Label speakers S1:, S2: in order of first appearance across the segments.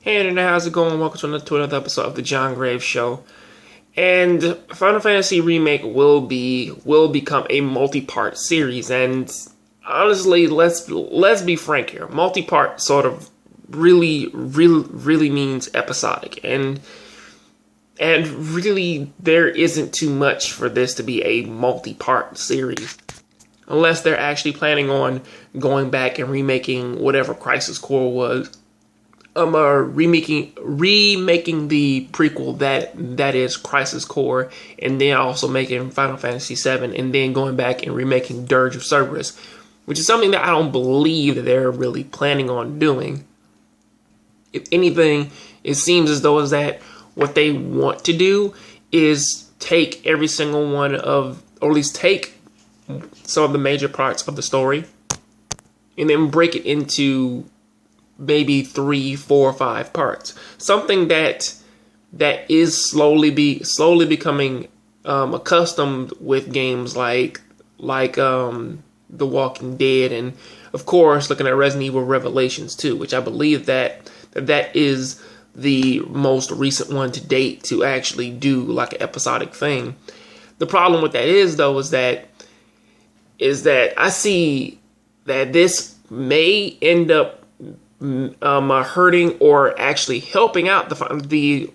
S1: Hey Internet, how's it going? Welcome to another episode of the Jongravesshow. And Final Fantasy Remake will become a multi-part series. And honestly, let's be frank here. Multi-part sort of really means episodic, and really there isn't too much for this to be a multi-part series, unless they're actually planning on going back and remaking whatever Crisis Core was. Remaking the prequel that is Crisis Core, and then also making Final Fantasy VII, and then going back and remaking Dirge of Cerberus, which is something that I don't believe that they're really planning on doing. If anything, it seems as though is that what they want to do is take every single one of, or at least take some of the major parts of the story, and then break it into maybe 3, 4, 5 parts. Something that is slowly becoming accustomed with games like The Walking Dead, and of course looking at Resident Evil Revelations 2, which I believe that is the most recent one to date to actually do like an episodic thing. The problem with that is that I see that this may end up hurting or actually helping out the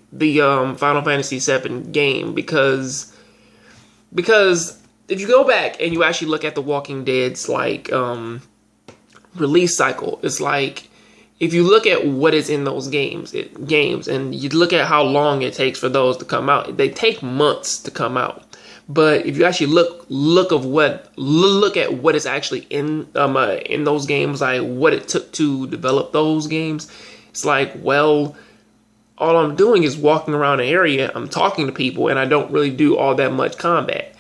S1: Final Fantasy VII game, because if you go back and you actually look at The Walking Dead's release cycle, it's like, if you look at what is in those games and you look at how long it takes for those to come out, they take months to come out. But if you actually look at what is actually in those games, like what it took to develop those games, it's like, well, all I'm doing is walking around an area, I'm talking to people, and I don't really do all that much combat.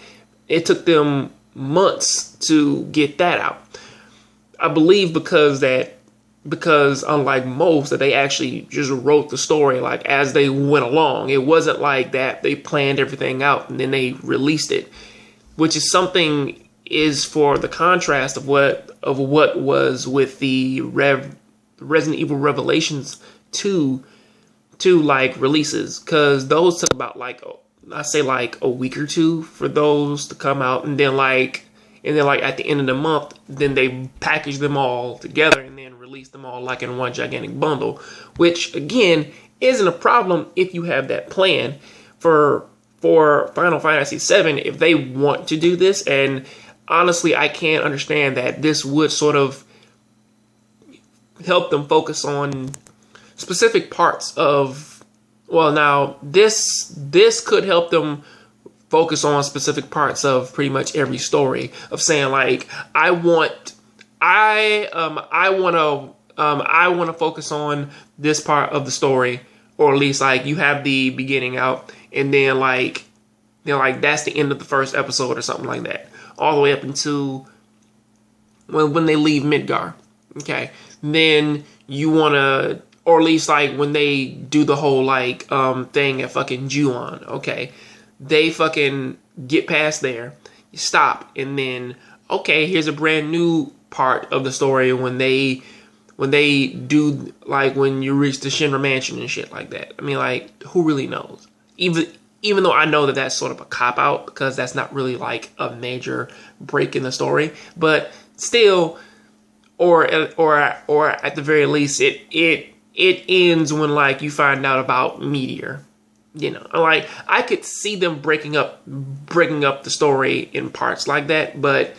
S1: It took them months to get that out. I believe because unlike most, that they actually just wrote the story like as they went along. It wasn't like that they planned everything out and then they released it, which is something is for the contrast of what was with the Resident Evil Revelations 2 like releases, because those took about like a week or two for those to come out, and then at the end of the month, then they package them all together and then release them all like in one gigantic bundle, which again isn't a problem if you have that plan for Final Fantasy VII if they want to do this. And honestly, I can't understand that this would sort of help them focus on specific parts of, well, now this could help them focus on specific parts of pretty much every story, of saying like, I want to focus on this part of the story, or at least like you have the beginning out, and then like that's the end of the first episode or something like that, all the way up until when they leave Midgar. Okay, then you want to, or at least like when they do the whole thing at fucking Ju-on. Okay, they fucking get past there, you stop, and then okay, here's a brand new part of the story when they do, like when you reach the Shinra Mansion and shit like that. I mean, like, who really knows? Even though I know that that's sort of a cop out, because that's not really like a major break in the story, but still, or at the very least, it ends when like you find out about Meteor. You know, like, I could see them breaking up the story in parts like that, but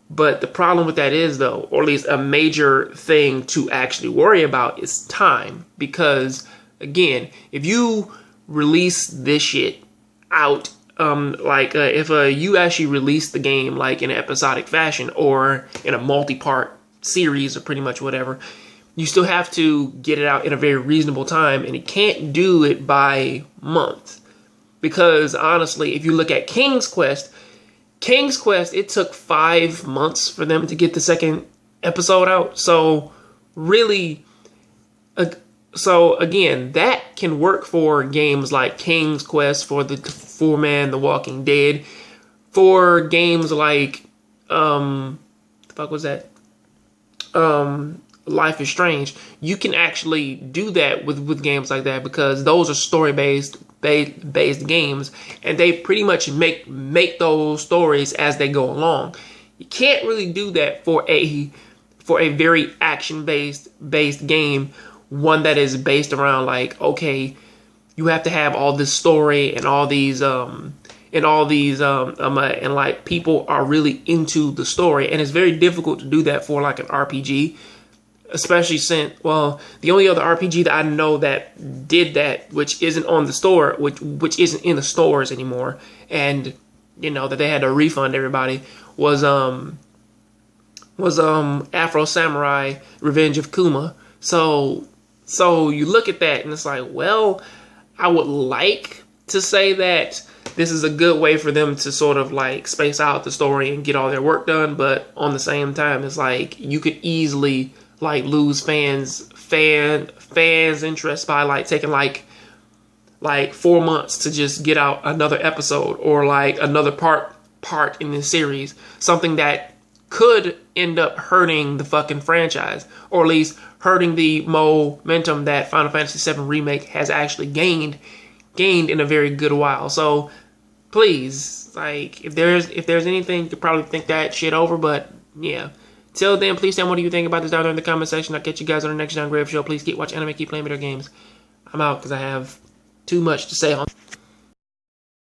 S1: the problem with that is, though, or at least a major thing to actually worry about, is time. Because again, if you release this shit out, if you actually release the game like in an episodic fashion or in a multi-part series or pretty much whatever, you still have to get it out in a very reasonable time, and you can't do it by month. Because honestly, if you look at King's Quest, it took 5 months for them to get the second episode out. So really, so again, that can work for games like King's Quest, for The Walking Dead, for games like the fuck was that? Life is Strange, you can actually do that with games like that, because those are story based games, and they pretty much make those stories as they go along. You can't really do that for a very action based game, one that is based around like, okay, you have to have all this story and all these and like people are really into the story, and it's very difficult to do that for like an RPG. Especially since, well, the only other RPG that I know that did that, which isn't on the store, which isn't in the stores anymore, and you know that they had to refund everybody, was Afro Samurai Revenge of Kuma. So you look at that and it's like, well, I would like to say that this is a good way for them to sort of like space out the story and get all their work done, but on the same time, it's like you could easily like lose fans interest by like taking like 4 months to just get out another episode, or like another part in this series, something that could end up hurting the fucking franchise, or at least hurting the momentum that Final Fantasy VII Remake has actually gained in a very good while. So please, like, if there's anything, you could probably think that shit over, but yeah. Till then, please tell me what you think about this down there in the comment section. I'll catch you guys on the next Jongravesshow. Please keep watching anime, keep playing video games. I'm out because I have too much to say on